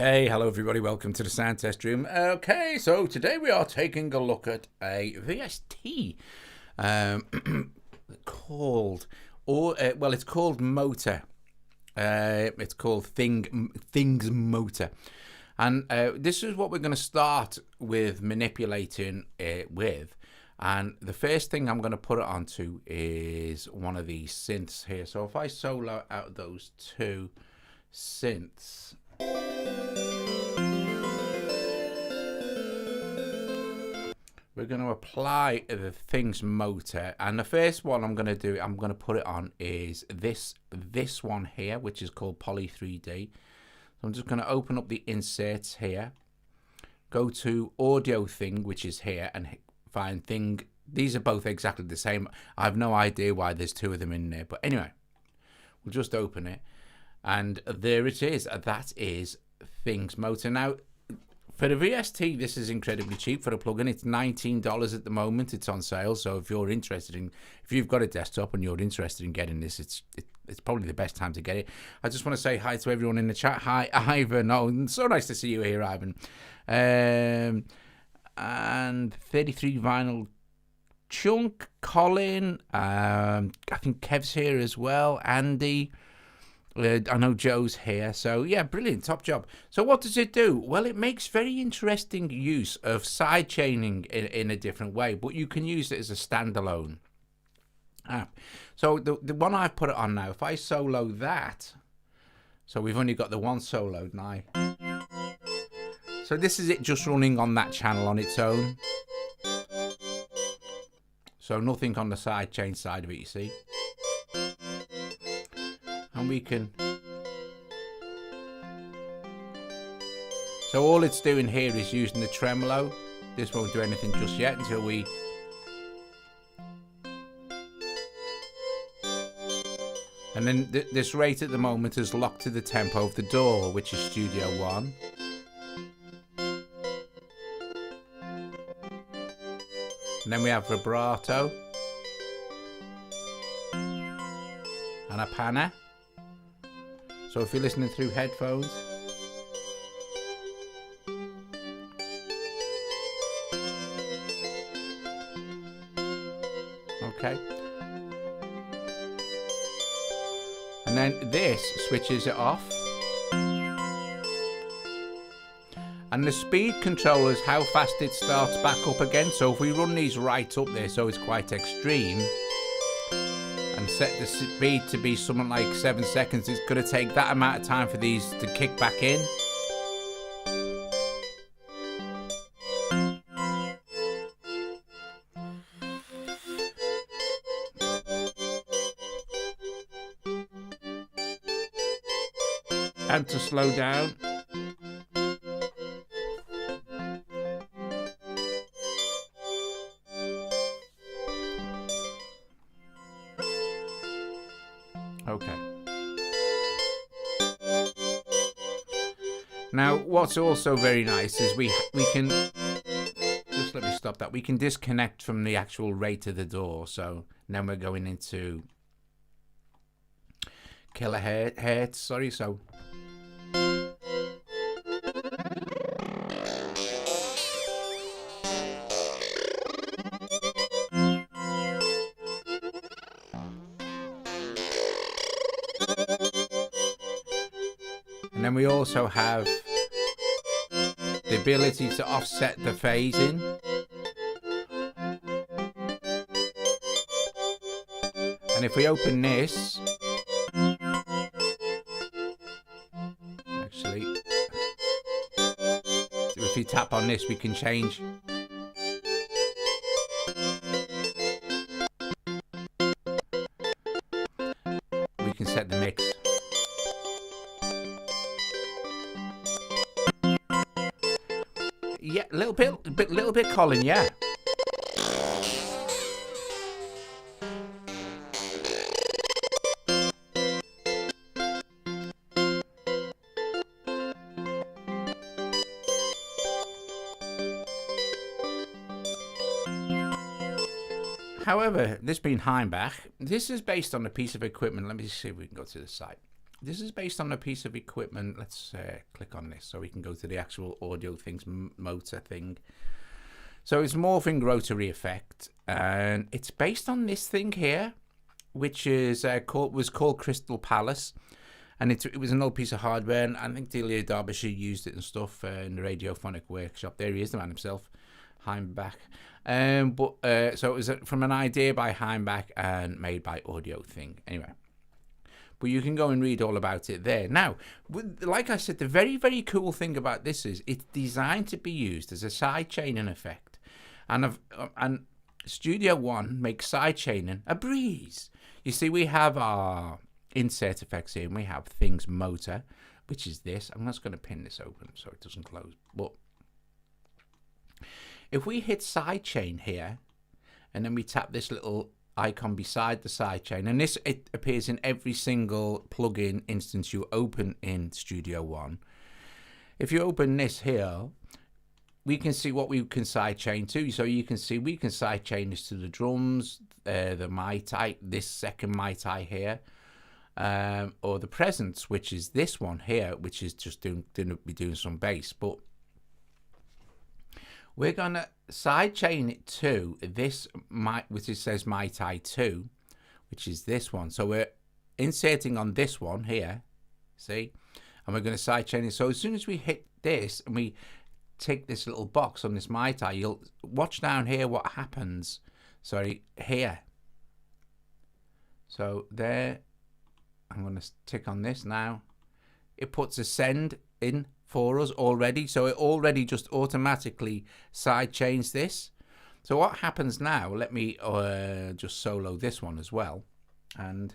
Hey, hello everybody, welcome to the sound test room. Okay, so today we are taking a look at a VST called, it's called Motor. It's called Things Motor. And this is what we're going to start with manipulating it with. And the first thing I'm going to put it onto is one of these synths here. So if I solo out those two synths, we're going to apply the Things Motor, and the first one I'm going to put it on is this one here, which is called Poly 3D. So I'm just going to open up the inserts here, go to AudioThing, which is here, and find Thing. These are both exactly the same. I have no idea why there's two of them in there, but anyway, we'll just open it, and there it is. That is Things Motor. Now, for the VST, this is incredibly cheap for a plugin. It's $19 at the moment. It's on sale. So if you're interested in, if you've got a desktop and you're interested in getting this, it's probably the best time to get it. I just want to say hi to everyone in the chat. Hi, Ivan. Oh, so nice to see you here, Ivan. And 33 vinyl chunk. Colin. I think Kev's here as well. Andy. I know Joe's here, so yeah, brilliant, top job. So what does it do? Well, it makes very interesting use of sidechaining in a different way, but you can use it as a standalone app. So the one I've put it on now, if I solo that, so we've only got the one soloed now. So this is it just running on that channel on its own. So nothing on the sidechain side of it, you see. And we can, so all it's doing here is using the tremolo. This won't do anything just yet until we, and then this rate at the moment is locked to the tempo of the DAW, which is Studio One. And then we have vibrato and a panner. So if you're listening through headphones, okay, and then this switches it off, and the speed control is how fast it starts back up again. So if we run these right up there, so it's quite extreme, and set the speed to be something like 7 seconds, it's going to take that amount of time for these to kick back in. And to slow down. Okay. Now, what's also very nice is we can, just let me stop that, we can disconnect from the actual rate of the DAW. So then we're going into kilohertz, sorry, so. And then we also have the ability to offset the phasing. And if we open this, actually, if you tap on this, we can change. We can set the mix. Yeah, little bit, Colin. Yeah. However, this being Hainbach, this is based on a piece of equipment. Let me see if we can go to the site. This is based on a piece of equipment. Let's click on this so we can go to the actual AudioThing's motor thing. So it's morphing rotary effect, and it's based on this thing here, which is was called Crystal Palace, and it was an old piece of hardware, and I think Delia Derbyshire used it and stuff in the radiophonic workshop. There he is, the man himself, Hainbach. So it was from an idea by Hainbach and made by AudioThing. Anyway, but you can go and read all about it there. Now, like I said, the very, very cool thing about this is it's designed to be used as a sidechaining effect, and Studio One makes sidechaining a breeze. You see, we have our insert effects here, and we have Thing's motor, which is this. I'm just going to pin this open so it doesn't close. But if we hit sidechain here, and then we tap this little icon beside the sidechain, and it appears in every single plugin instance you open in Studio One. If you open this here, we can see what we can sidechain to. So you can see we can sidechain this to the drums, the Mai Tai, this second Mai Tai here, or the Presence, which is this one here, which is just doing some bass. But we're gonna sidechain it to this, which it says Mai Tai 2, which is this one. So we're inserting on this one here, see, and we're going to sidechain it. So as soon as we hit this and we take this little box on this Mai Tai, you'll watch down here what happens. Sorry, here. So there, I'm going to tick on this now. It puts a send in for us already, so it already just automatically sidechains this. So what happens now, let me just solo this one as well, and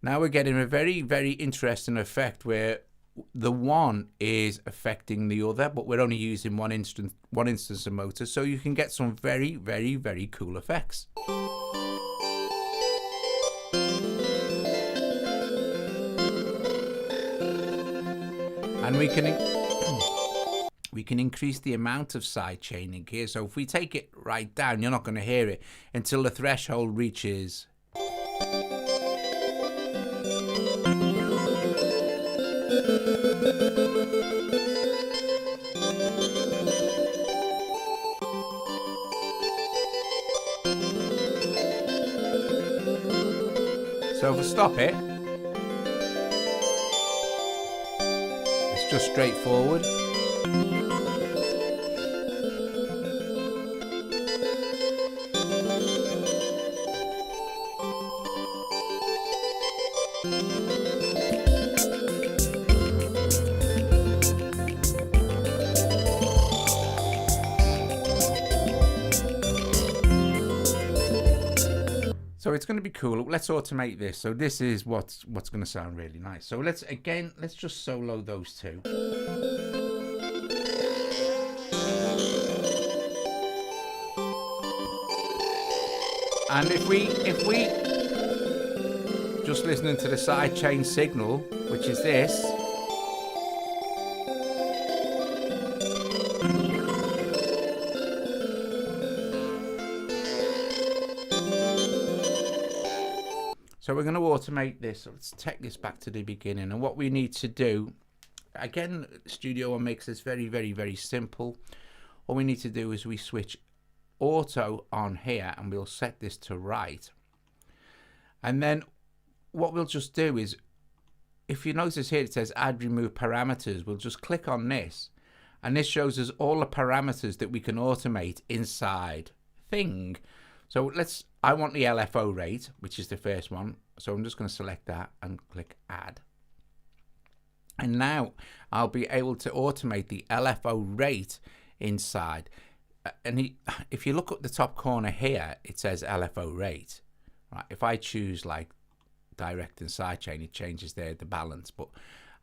now we're getting a very, very interesting effect where the one is affecting the other, but we're only using one instance of motor, so you can get some very, very, very cool effects. And we can increase the amount of sidechaining here. So if we take it right down, you're not going to hear it until the threshold reaches. So if we stop it, it's just straightforward. So it's going to be cool. Let's automate this. So this is what's going to sound really nice. So let's just solo those two. And if we just listening to the sidechain signal, which is this, so we're going to automate this. So let's take this back to the beginning. And what we need to do, again, Studio One makes this very, very, very simple. All we need to do is we switch auto on here, and we'll set this to right. And then what we'll just do is, if you notice here, it says add remove parameters. We'll just click on this, and this shows us all the parameters that we can automate inside Thing. So I want the LFO rate, which is the first one. So I'm just going to select that and click add. And now I'll be able to automate the LFO rate inside. And if you look at the top corner here, it says LFO rate. Right? If I choose like direct and sidechain, it changes the balance. But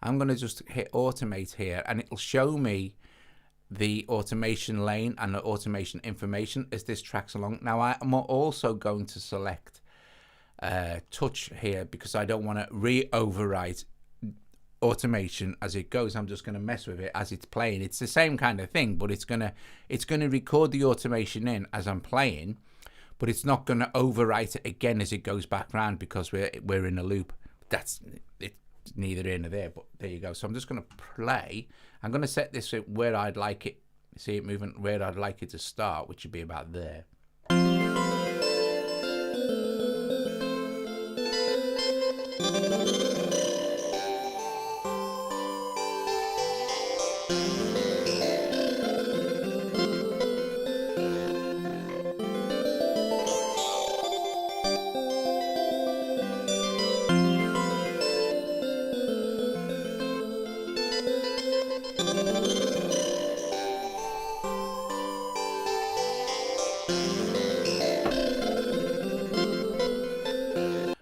I'm going to just hit automate here, and it'll show me the automation lane and the automation information as this tracks along. Now I'm also going to select touch here because I don't want to re-overwrite automation as it goes. I'm just going to mess with it as it's playing. It's the same kind of thing, but it's going to record the automation in as I'm playing, but it's not going to overwrite it again as it goes back round because we're in a loop. It's neither here nor there, but there you go. So I'm just going to play. I'm going to set this where I'd like it. See it moving where I'd like it to start, which would be about there.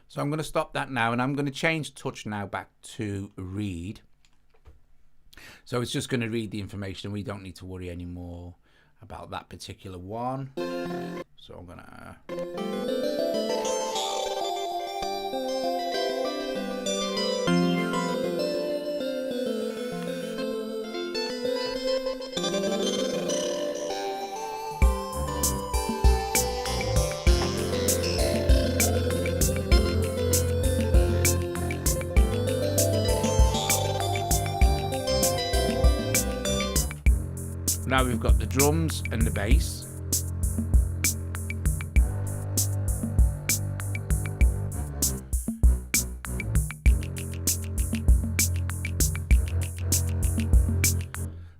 So I'm going to stop that now, and I'm going to change touch now back to read. So it's just going to read the information. We don't need to worry anymore about that particular one. So I'm going to... Now we've got the drums and the bass.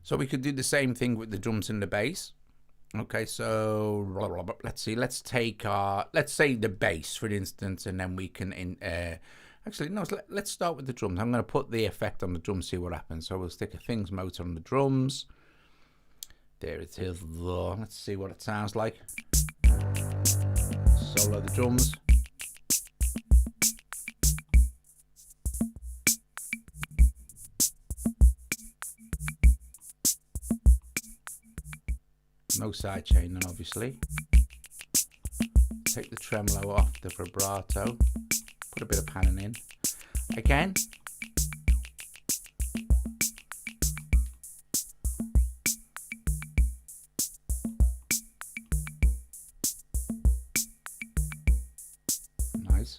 So we could do the same thing with the drums and the bass. Okay, so let's see. Let's take let's say the bass, for instance, and then we can actually no. Let's start with the drums. I'm going to put the effect on the drums, see what happens. So we'll stick a things motor on the drums. There it is. Let's see what it sounds like. Solo the drums. No side chaining, obviously. Take the tremolo off, the vibrato. Put a bit of panning in. Again. Nice.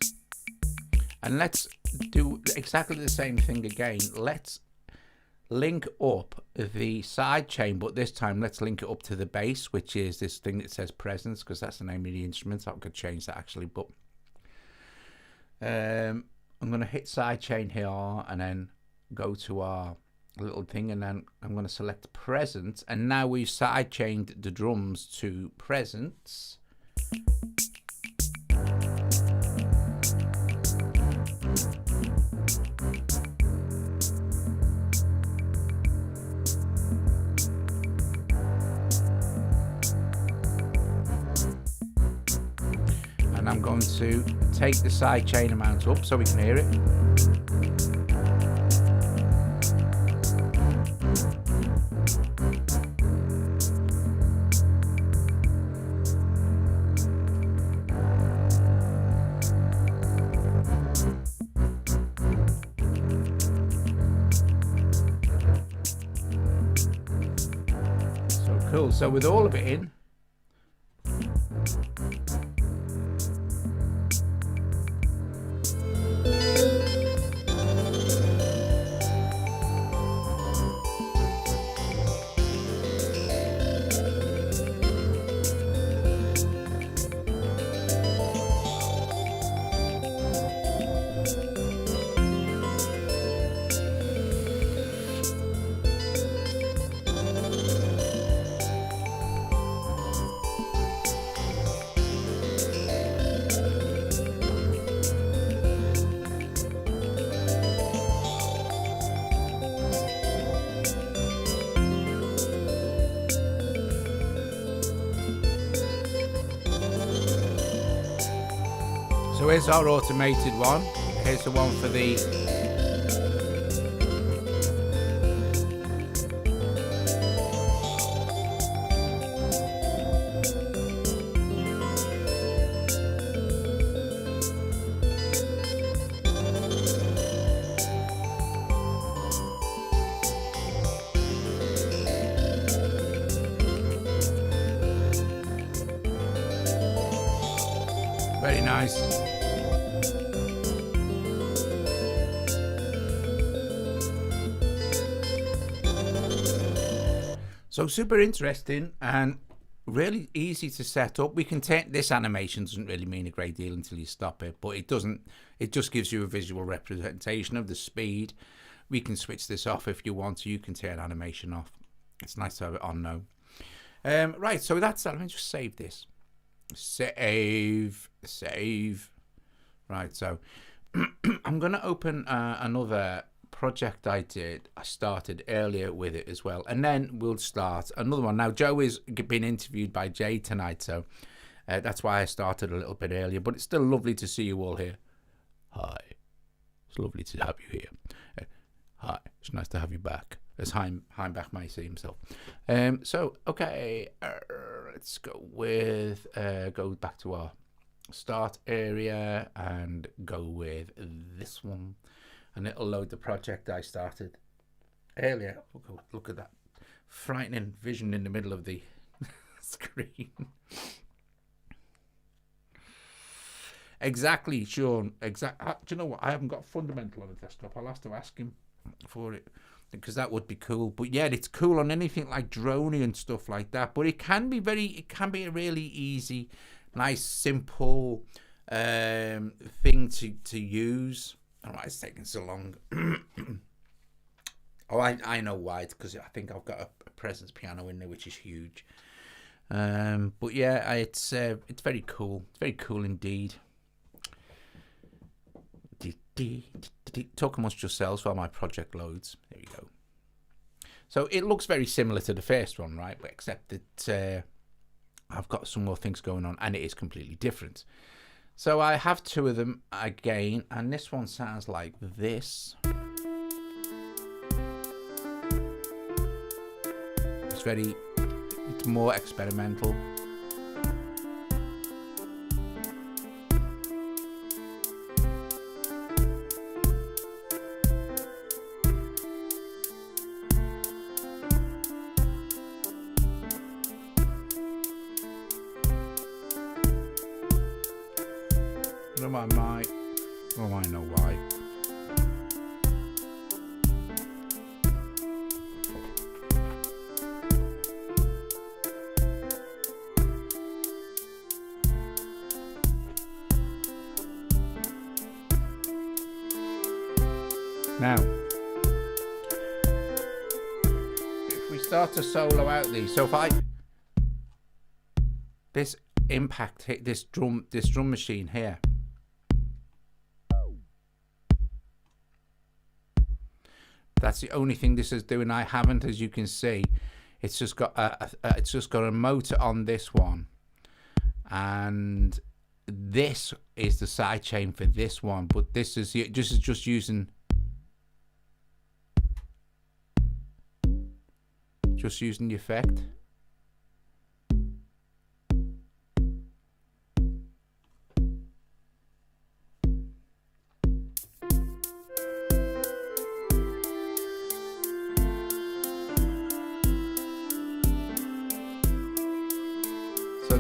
And let's do exactly the same thing again. Let's link up the side chain, but this time let's link it up to the bass, which is this thing that says presence, because that's the name of the instrument. I could change that actually, but I'm going to hit side chain here and then go to our little thing, and then I'm going to select presence, and now we've side chained the drums to presence. And I'm going to take the side chain amount up so we can hear it. So cool. So with all of it in, so here's our automated one. Here's the one for the Very nice. So super interesting and really easy to set up. We can take this animation, doesn't really mean a great deal until you stop it, but it doesn't, it just gives you a visual representation of the speed. We can switch this off if you want to. You can turn animation off. It's nice to have it on now. Right, so that's that. Let me just save this. Save. Right, so I'm going to open another project I started earlier with it as well, and then we'll start another one. Now Joe is being interviewed by Jay tonight, so that's why I started a little bit earlier, but it's still lovely to see you all here. Hi, it's lovely to have you here. Hi, it's nice to have you back, as Hainbach may see himself. So okay, let's go with go back to our start area and go with this one, and it'll load the project I started earlier. Look at that frightening vision in the middle of the screen. Exactly, Sean. Do you know what? I haven't got Fundamental on the desktop. I'll have to ask him for it, because that would be cool. But yeah, it's cool on anything like Droney and stuff like that. But it can be a really easy, nice, simple thing to use. I don't know why it's taking so long. Oh, I know why. It's because I think I've got a Presence piano in there, which is huge. But yeah, it's very cool. It's very cool indeed. Talk amongst yourselves while my project loads. There you go. So it looks very similar to the first one, right? Except that I've got some more things going on, and it is completely different. So I have two of them again, and this one sounds like this. It's more experimental. I know why. Now, if we start to solo out these, so if this impact hit this drum machine here, that's the only thing this is doing. I haven't, as you can see, it's just got a motor on this one, and this is the sidechain for this one. But this is just using the effect.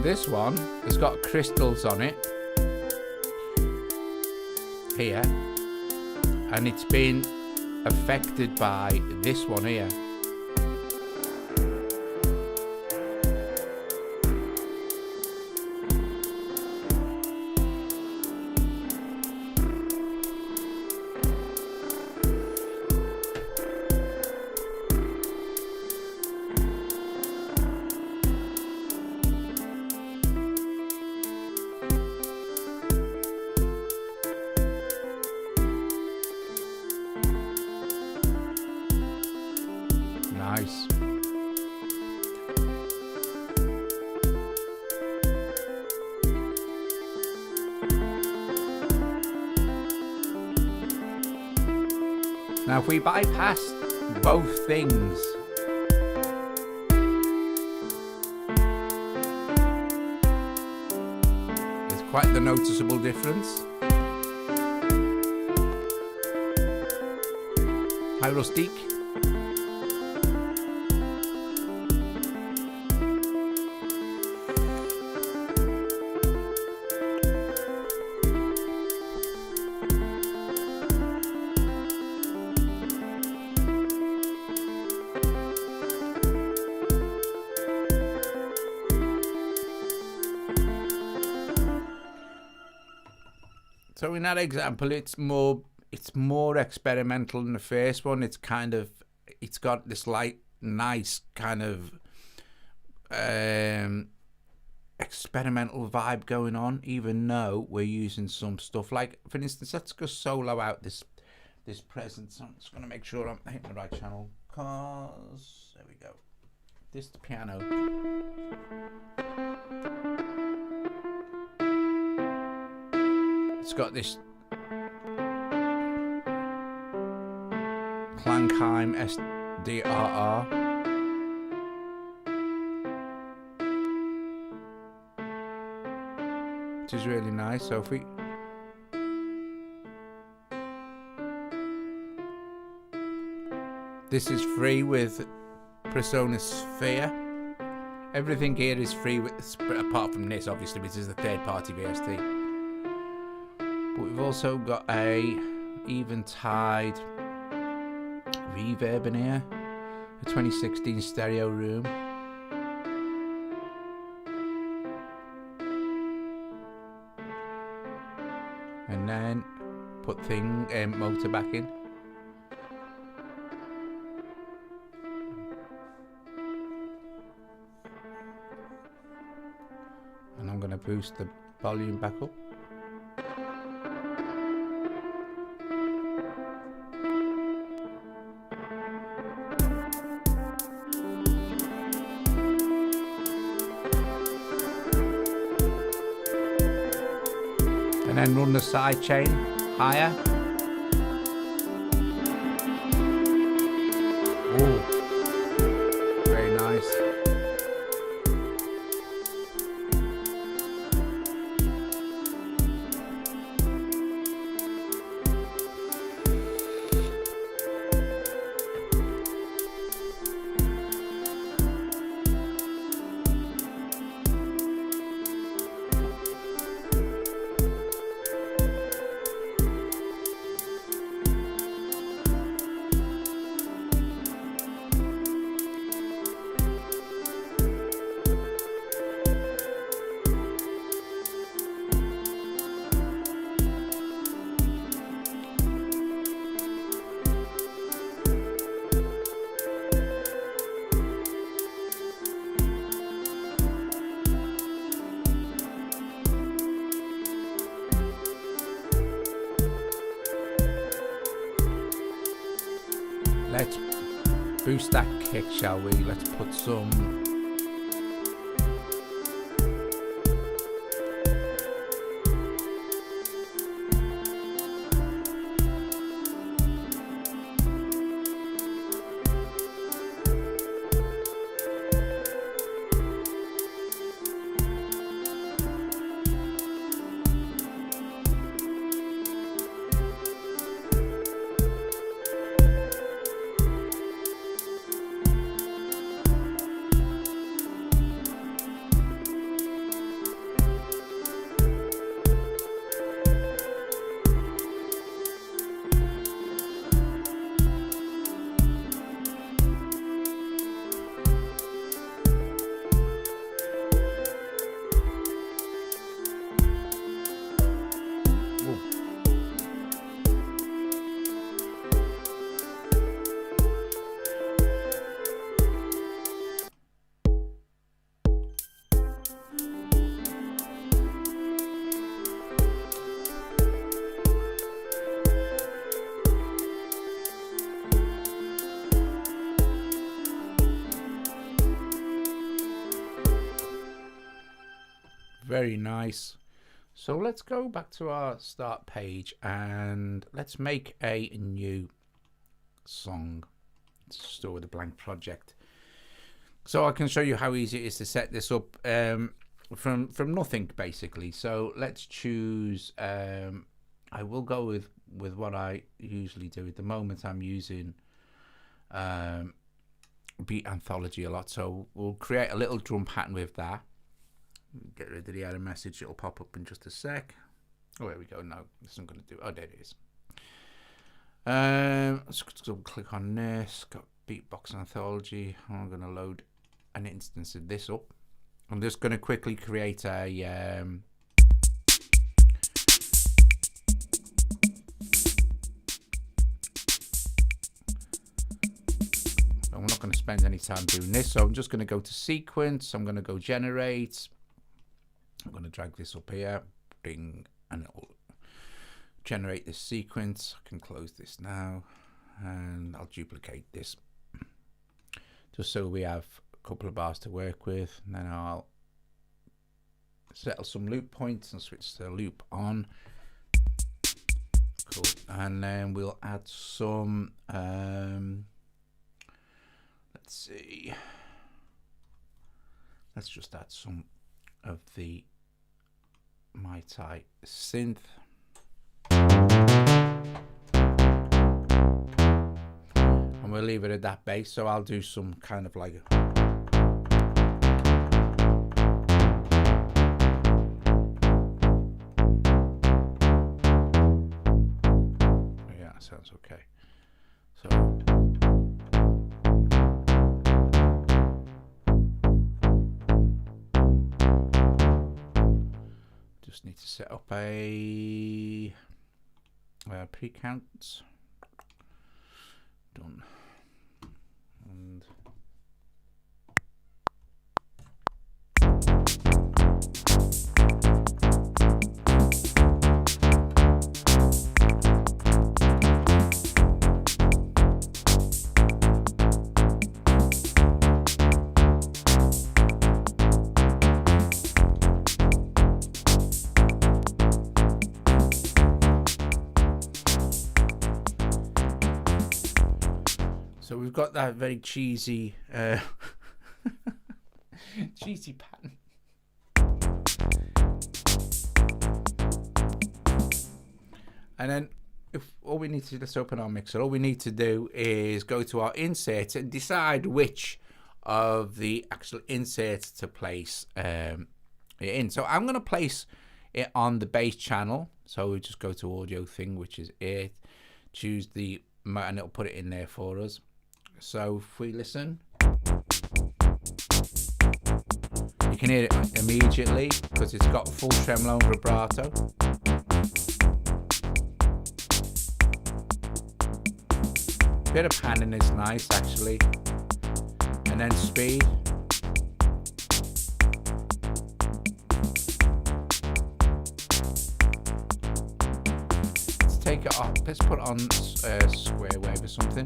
This one has got crystals on it here, and it's been affected by this one here. Nice. Now if we bypass both things, there's quite the noticeable difference. Hi Rustique. So in that example, it's more experimental than the first one. It's got this nice kind of experimental vibe going on, even though we're using some stuff like, for instance, let's go solo out this present. So I'm just going to make sure I'm hitting the right channel, cause there we go. This is the piano. It's got this Klangheim SDRR. Which is really nice. So if we this is free with Persona Sphere. Everything here is free with, apart from this obviously, which is the third party VST. But we've also got a Eventide reverb in here, a 2016 stereo room. And then put motor back in. And I'm going to boost the volume back up. And then run the sidechain higher. Ooh, very nice. Let's boost that kick, shall we? Let's put some very nice. So let's go back to our start page and let's make a new song. Let's start with a blank project. So I can show you how easy it is to set this up from nothing basically. So let's choose, I will go with what I usually do. At the moment I'm using Beat Anthology a lot, so we'll create a little drum pattern with that. Get rid of the error message, it'll pop up in just a sec. Oh, there we go. No, this isn't going to do. Oh, there it is. Let's click on this. Got Beatbox Anthology. I'm going to load an instance of this up. I'm just going to quickly create a going to spend any time doing this. So I'm just going to go to sequence. I'm going to go generate. I'm going to drag this up here, bing, and it'll generate this sequence. I can close this now, and I'll duplicate this just so we have a couple of bars to work with. And then I'll settle some loop points and switch to loop on. Cool. And then we'll add some let's see, let's just add some of the Mai Tai synth, and we'll leave it at that bass. So I'll do some kind of like sounds okay. So just need to set up a pre-count. Done. And so we've got that very cheesy cheesy pattern. And then if all we need to, let's open our mixer. All we need to do is go to our insert and decide which of the actual inserts to place it in. So I'm going to place it on the bass channel. So we just go to AudioThing, which is it. Choose the, and it'll put it in there for us. So if we listen, you can hear it immediately because it's got full tremolo and vibrato. Bit of panning is nice actually, and then speed. Let's take it off. Let's put on square wave or something.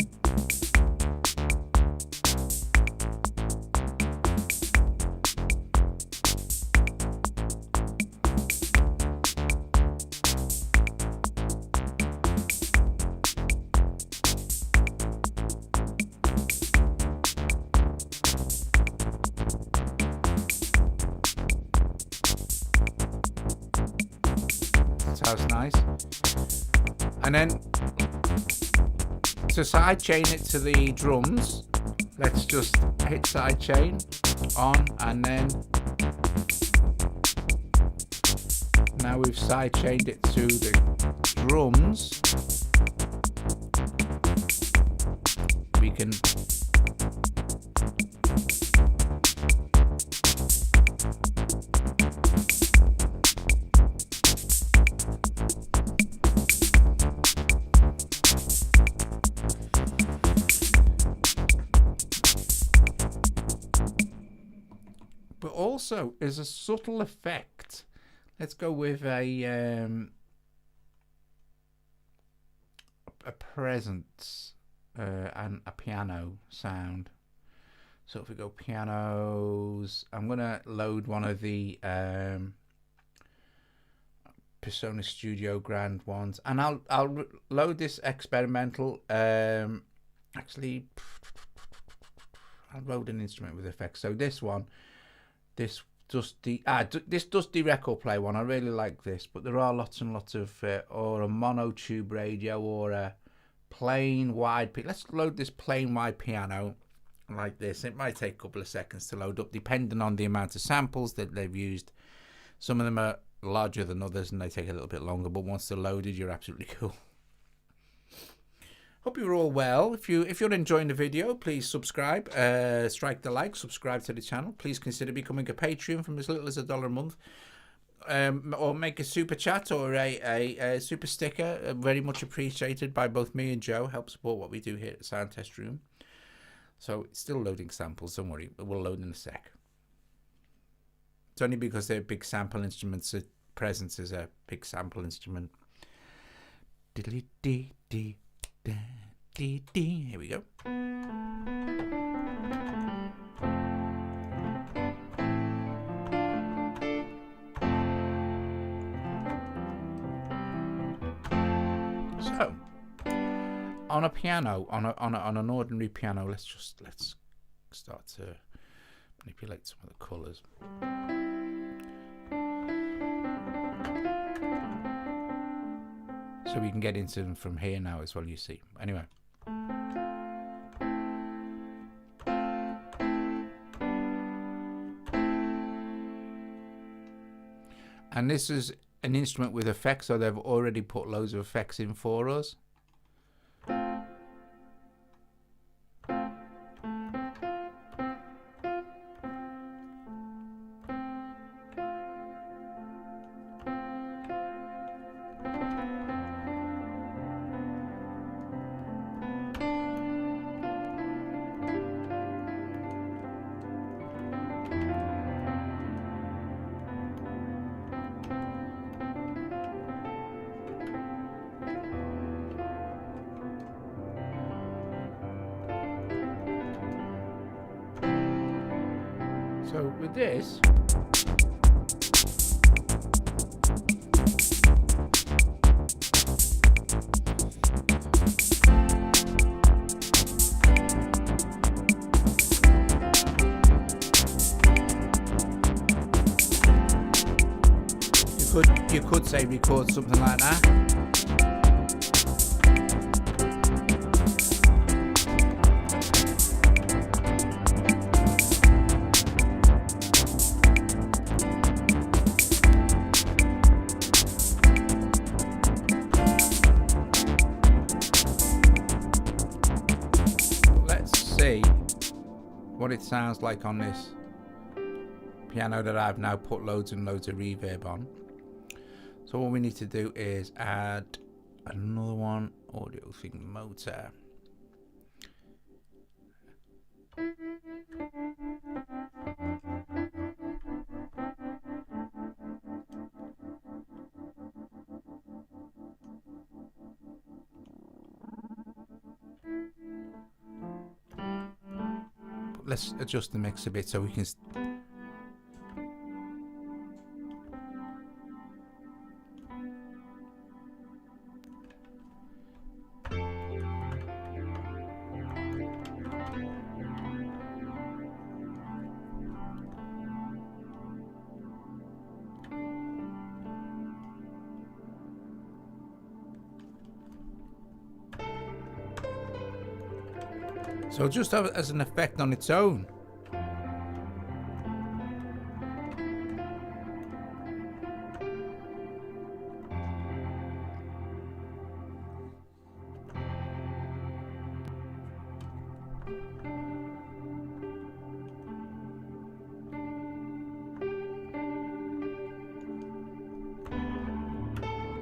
Sounds nice. And then to sidechain it to the drums, let's just hit sidechain on, and then now we've sidechained it to the drums. We can also is a subtle effect. Let's go with a presence and a piano sound. So if we go pianos, I'm gonna load one of the Persona Studio Grand ones, and I'll load this experimental. Actually, I'll load an instrument with effects. So this one. This does the record play one. I really like this, but there are lots and lots of or a mono tube radio or a plain wide. Let's load this plain wide piano like this. It might take a couple of seconds to load up, depending on the amount of samples that they've used. Some of them are larger than others, and they take a little bit longer. But once they're loaded, you're absolutely cool. Hope you're all well. If you're enjoying the video, please subscribe, strike the like, subscribe to the channel. Please consider becoming a Patreon from as little as $1 a month, or make a super chat or a super sticker. Very much appreciated by both me and Joe. Help support what we do here at the Sound Test Room. So it's still loading samples, don't worry, but we'll load in a sec. It's only because they're big sample instruments that Presence is a big sample instrument. Here we go. So on a piano, on an ordinary piano, let's start to manipulate some of the colours. So we can get into them from here now as well, you see. Anyway. And this is an instrument with effects, so they've already put loads of effects in for us. So with this, you could say record something like that. What it sounds like on this piano that I've now put loads and loads of reverb on. So what we need to do is add another one, AudioThing motor. Let's adjust the mix a bit so we can so just have it as an effect on its own.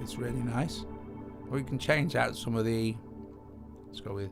It's really nice. Or you can change out some of the, let's go with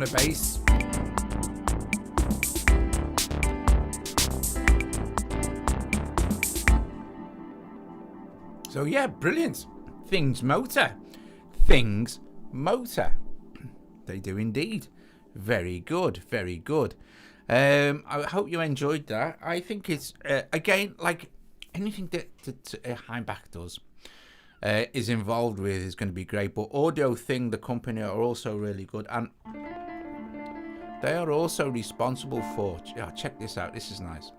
the bass. So yeah, brilliant. Things Motor. Things Motor. They do indeed. Very good, very good. I hope you enjoyed that. I think it's, again, like anything that Hainbach does is involved with is going to be great. But AudioThing, the company, are also really good. And they are also responsible for, check this out. This is nice.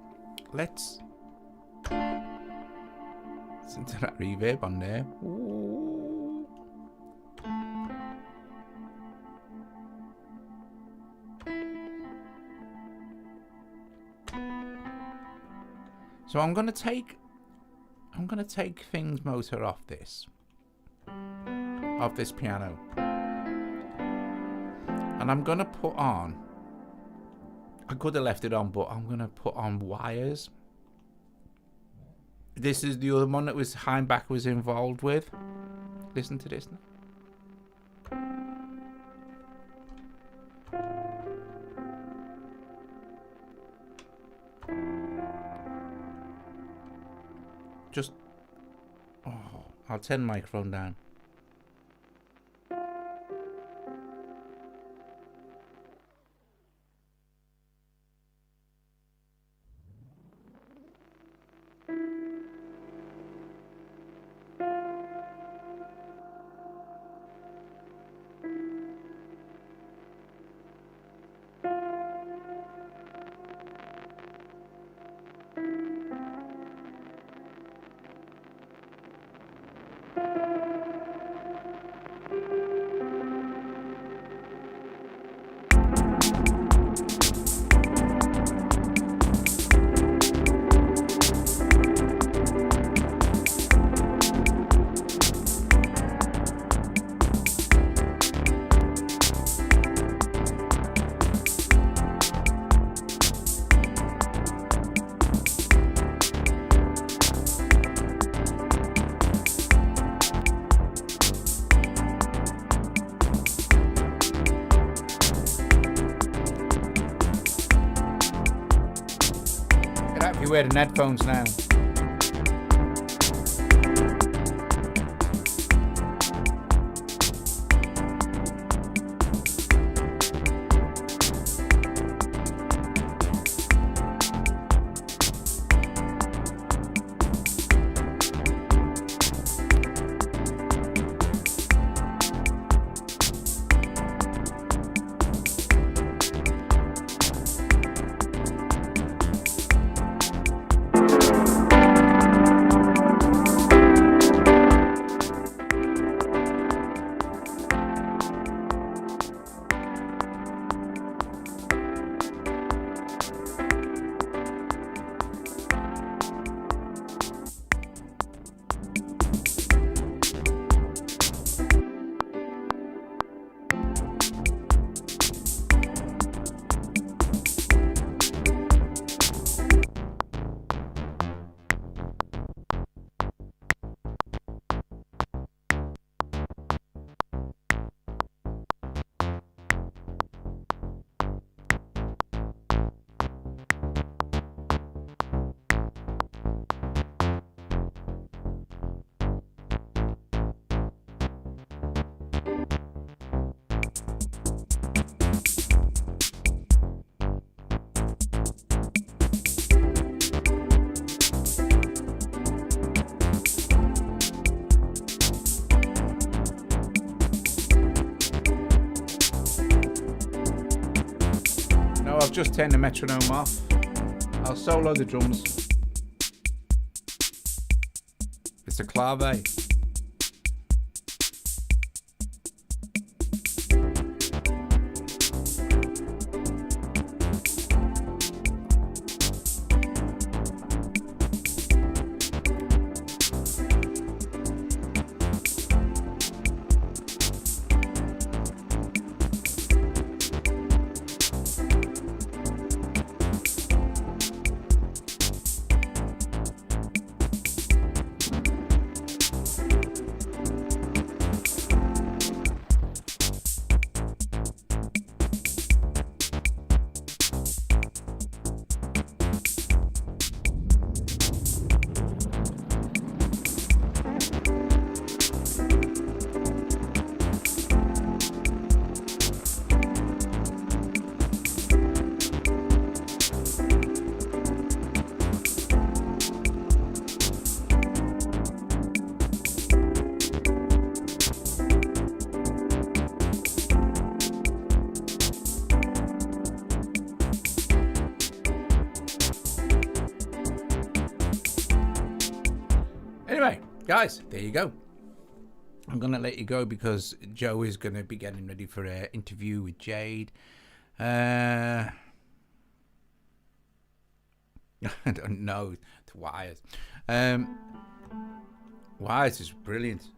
Let's listen to that reverb on there. Ooh. So I'm gonna take Things Motor off this piano, and I'm gonna put on. I could have left it on, but I'm gonna put on Wires. This is the other one that was Hainbach was involved with. Listen to this now. Just, I'll turn the microphone down. You're wearing headphones now. I've just turned the metronome off. I'll solo the drums. It's a clave. Anyway, guys, there you go. I'm going to let you go because Joe is going to be getting ready for an interview with Jade. I don't know. It's Wires. Wires is brilliant.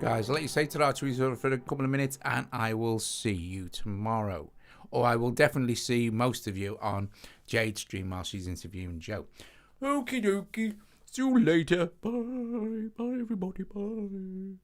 Guys, I'll let you say ta-ra to each other for a couple of minutes, and I will see you tomorrow. Or I will definitely see most of you on Jade's stream while she's interviewing Joe. Okie dokie. See you later. Bye. Bye, everybody. Bye.